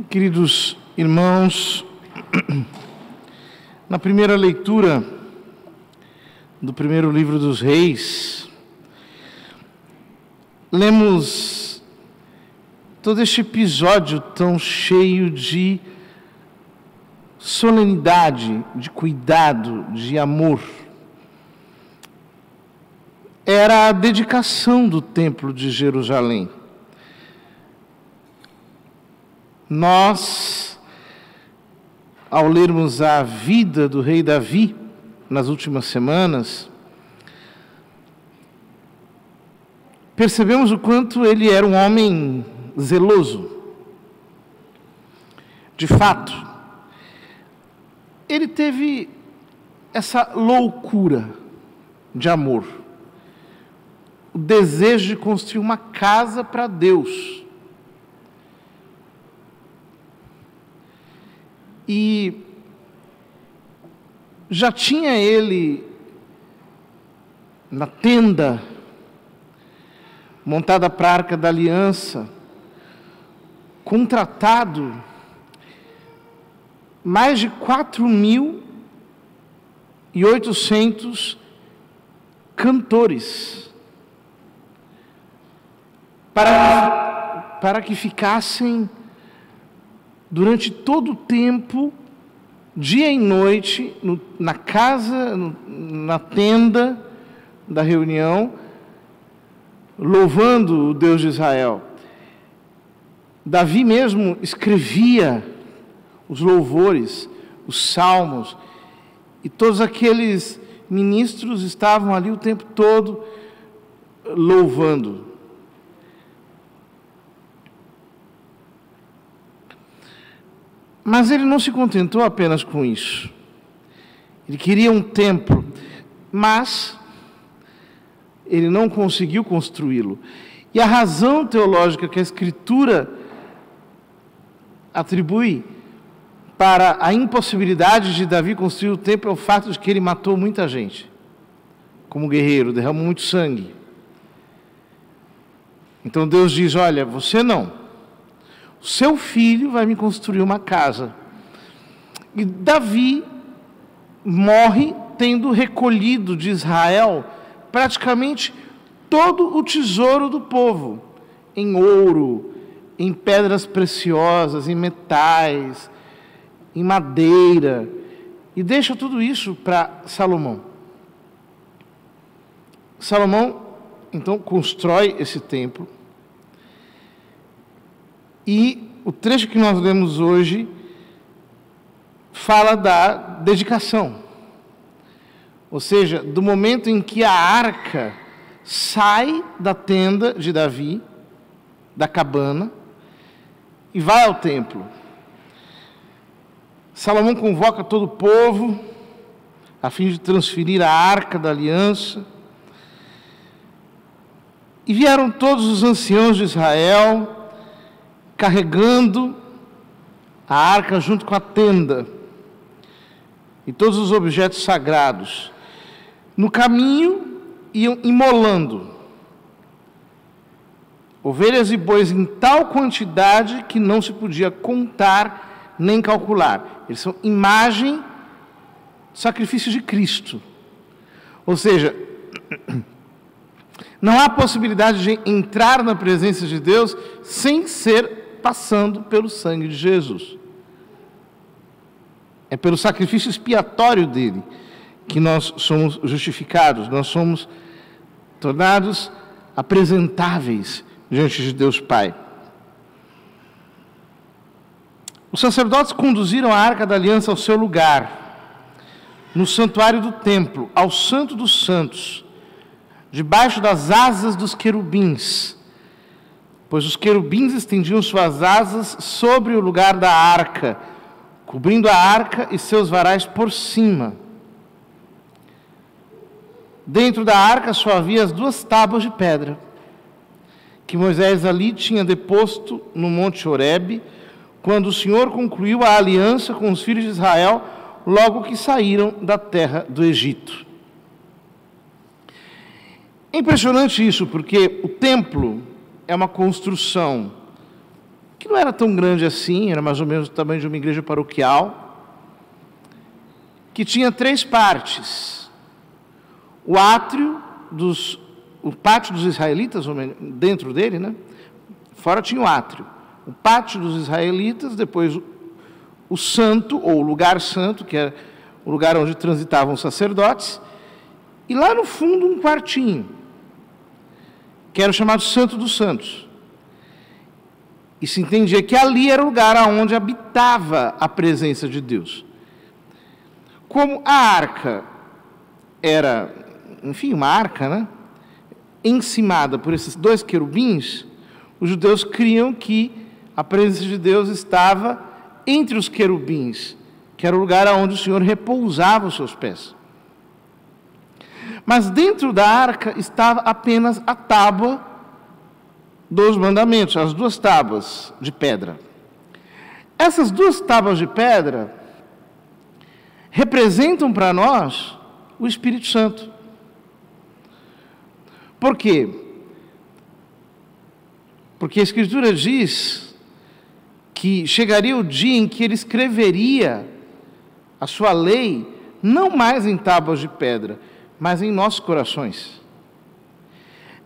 Queridos irmãos, na primeira leitura do primeiro livro dos Reis, lemos todo este episódio tão cheio de solenidade, de cuidado, de amor. Era a dedicação do Templo de Jerusalém. Nós, ao lermos a vida do rei Davi nas últimas semanas, percebemos o quanto ele era um homem zeloso. De fato, ele teve essa loucura de amor, o desejo de construir uma casa para Deus. E já tinha ele na tenda montada para a Arca da Aliança, contratado mais de 4.800 cantores para que ficassem durante todo o tempo, dia e noite, na casa, na tenda da reunião, louvando o Deus de Israel. Davi mesmo escrevia os louvores, os salmos, e todos aqueles ministros estavam ali o tempo todo louvando. Mas ele não se contentou apenas com isso. Ele queria um templo, mas ele não conseguiu construí-lo. E a razão teológica que a Escritura atribui para a impossibilidade de Davi construir o templo é o fato de que ele matou muita gente, como guerreiro, derramou muito sangue. Então Deus diz: olha, você não. O seu filho vai me construir uma casa. E Davi morre tendo recolhido de Israel praticamente todo o tesouro do povo, em ouro, em pedras preciosas, em metais, em madeira, e deixa tudo isso para Salomão. Salomão, então, constrói esse templo. E o trecho que nós lemos hoje fala da dedicação. Ou seja, do momento em que a arca sai da tenda de Davi, da cabana, e vai ao templo. Salomão convoca todo o povo a fim de transferir a arca da aliança. E vieram todos os anciãos de Israel, carregando a arca junto com a tenda e todos os objetos sagrados. No caminho iam imolando ovelhas e bois em tal quantidade que não se podia contar nem calcular. Eles são imagem do sacrifício de Cristo. Ou seja, não há possibilidade de entrar na presença de Deus sem ser passando pelo sangue de Jesus. É pelo sacrifício expiatório dele que nós somos justificados, nós somos tornados apresentáveis diante de Deus Pai. Os sacerdotes conduziram a Arca da Aliança ao seu lugar, no santuário do templo, ao Santo dos Santos, debaixo das asas dos querubins, pois os querubins estendiam suas asas sobre o lugar da arca, cobrindo a arca e seus varais por cima. Dentro da arca só havia as 2 tábuas de pedra, que Moisés ali tinha deposto no Monte Horebe, quando o Senhor concluiu a aliança com os filhos de Israel, logo que saíram da terra do Egito. É impressionante isso, porque o templo é uma construção que não era tão grande assim, era mais ou menos o tamanho de uma igreja paroquial, que tinha 3 partes. O átrio, o pátio dos israelitas, dentro dele, né? Fora tinha o átrio. O pátio dos israelitas, depois o santo, ou o lugar santo, que era o lugar onde transitavam os sacerdotes, e lá no fundo um quartinho, que era o chamado Santo dos Santos. E se entendia que ali era o lugar onde habitava a presença de Deus. Como a arca era, enfim, uma arca, né? Encimada por esses 2 querubins, os judeus criam que a presença de Deus estava entre os querubins, que era o lugar onde o Senhor repousava os seus pés. Mas dentro da arca estava apenas a tábua dos mandamentos, as 2 tábuas de pedra. Essas 2 tábuas de pedra representam para nós o Espírito Santo. Por quê? Porque a Escritura diz que chegaria o dia em que ele escreveria a sua lei, não mais em tábuas de pedra, mas em nossos corações.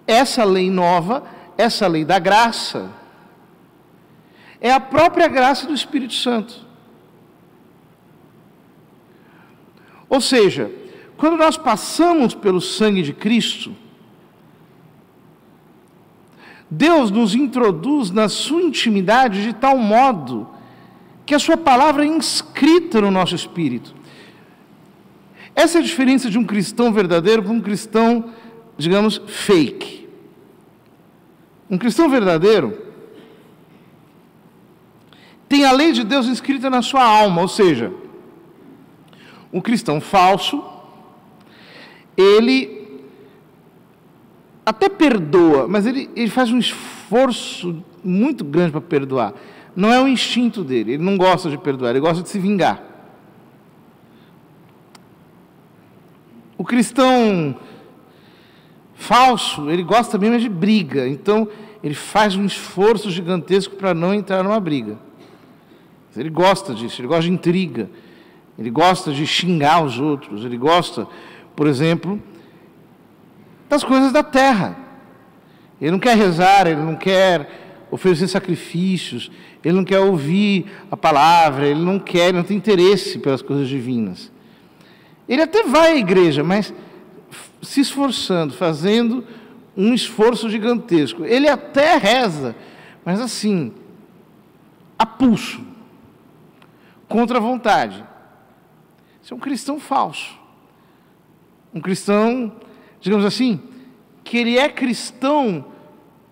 Essa lei nova, essa lei da graça, é a própria graça do Espírito Santo. Ou seja, quando nós passamos pelo sangue de Cristo, Deus nos introduz na sua intimidade de tal modo que a sua palavra é inscrita no nosso espírito. Essa é a diferença de um cristão verdadeiro para um cristão, digamos, fake. Um cristão verdadeiro tem a lei de Deus inscrita na sua alma, ou seja, um cristão falso, ele até perdoa, mas ele faz um esforço muito grande para perdoar. Não é o instinto dele, ele não gosta de perdoar, ele gosta de se vingar. O cristão falso, ele gosta mesmo de briga, então ele faz um esforço gigantesco para não entrar numa briga. Ele gosta disso, ele gosta de intriga, ele gosta de xingar os outros, ele gosta, por exemplo, das coisas da terra. Ele não quer rezar, ele não quer oferecer sacrifícios, ele não quer ouvir a palavra, ele não tem interesse pelas coisas divinas. Ele até vai à igreja, mas se esforçando, fazendo um esforço gigantesco. Ele até reza, mas assim, a pulso, contra a vontade. Isso é um cristão falso. Um cristão, digamos assim, que ele é cristão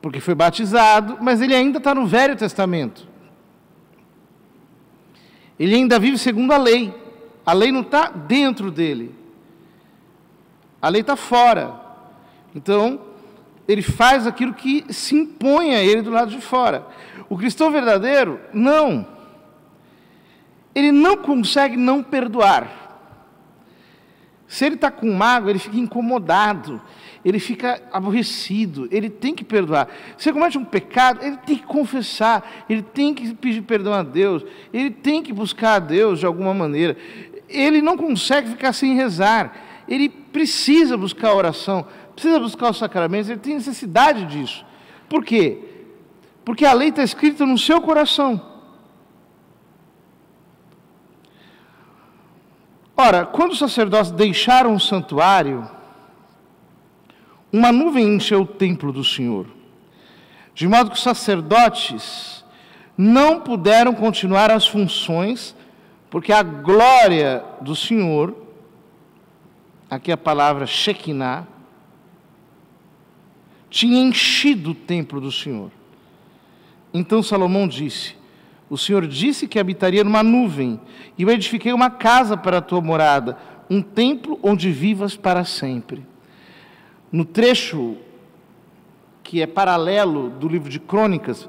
porque foi batizado, mas ele ainda está no Velho Testamento. Ele ainda vive segundo a lei. A lei não está dentro dele. A lei está fora. Então, ele faz aquilo que se impõe a ele do lado de fora. O cristão verdadeiro, não. Ele não consegue não perdoar. Se ele está com mágoa, ele fica incomodado, ele fica aborrecido, ele tem que perdoar. Se ele comete um pecado, ele tem que confessar, ele tem que pedir perdão a Deus, ele tem que buscar a Deus de alguma maneira. Ele não consegue ficar sem rezar, ele precisa buscar a oração, precisa buscar os sacramentos, ele tem necessidade disso. Por quê? Porque a lei está escrita no seu coração. Ora, quando os sacerdotes deixaram o santuário, uma nuvem encheu o templo do Senhor, de modo que os sacerdotes não puderam continuar as funções, porque a glória do Senhor, aqui a palavra Shekinah, tinha enchido o templo do Senhor. Então Salomão disse: o Senhor disse que habitaria numa nuvem, e eu edifiquei uma casa para a tua morada, um templo onde vivas para sempre. No trecho que é paralelo do livro de Crônicas,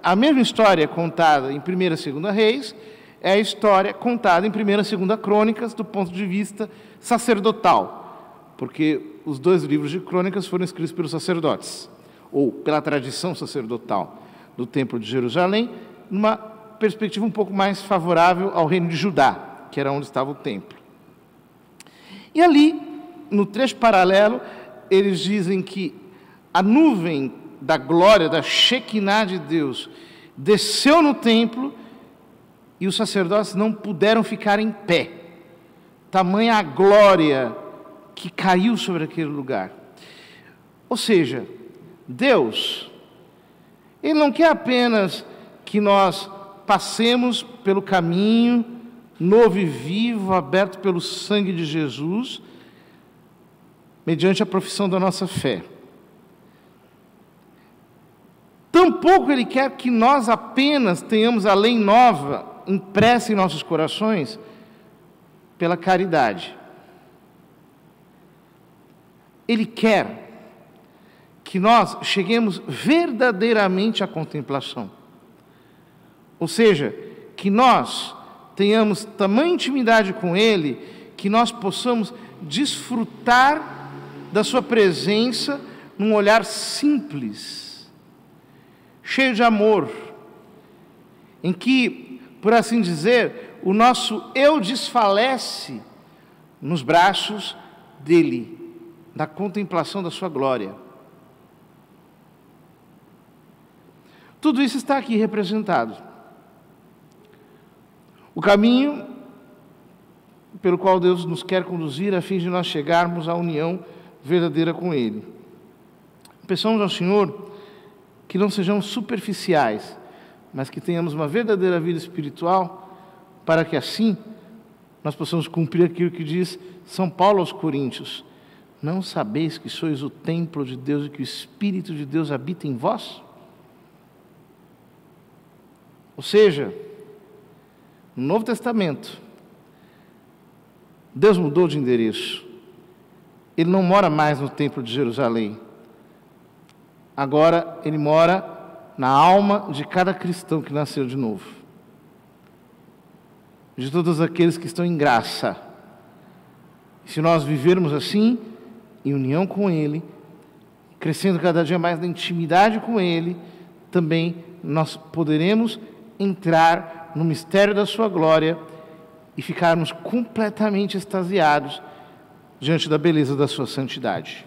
a mesma história contada em 1ª e 2ª Reis, é a história contada em 1ª e 2ª Crônicas do ponto de vista sacerdotal, porque os 2 livros de Crônicas foram escritos pelos sacerdotes, ou pela tradição sacerdotal do Templo de Jerusalém, numa perspectiva um pouco mais favorável ao reino de Judá, que era onde estava o templo. E ali, no trecho paralelo, eles dizem que a nuvem da glória, da Shekinah de Deus, desceu no templo e os sacerdotes não puderam ficar em pé. Tamanha a glória que caiu sobre aquele lugar. Ou seja, Deus, Ele não quer apenas que nós passemos pelo caminho novo e vivo, aberto pelo sangue de Jesus, mediante a profissão da nossa fé. Tampouco Ele quer que nós apenas tenhamos a lei nova impressa em nossos corações pela caridade. Ele quer que nós cheguemos verdadeiramente à contemplação. Ou seja, que nós tenhamos tamanha intimidade com Ele, que nós possamos desfrutar da Sua presença num olhar simples, cheio de amor, em que, por assim dizer, o nosso eu desfalece nos braços dEle, na contemplação da Sua glória. Tudo isso está aqui representado. O caminho pelo qual Deus nos quer conduzir a fim de nós chegarmos à união verdadeira com Ele. Peçamos ao Senhor que não sejamos superficiais, mas que tenhamos uma verdadeira vida espiritual, para que assim nós possamos cumprir aquilo que diz São Paulo aos Coríntios: não sabeis que sois o templo de Deus e que o Espírito de Deus habita em vós? Ou seja, no Novo Testamento, Deus mudou de endereço. Ele não mora mais no templo de Jerusalém. Agora Ele mora na alma de cada cristão que nasceu de novo, de todos aqueles que estão em graça. E se nós vivermos assim, em união com Ele, crescendo cada dia mais na intimidade com Ele, também nós poderemos entrar no mistério da Sua glória e ficarmos completamente extasiados diante da beleza da Sua santidade.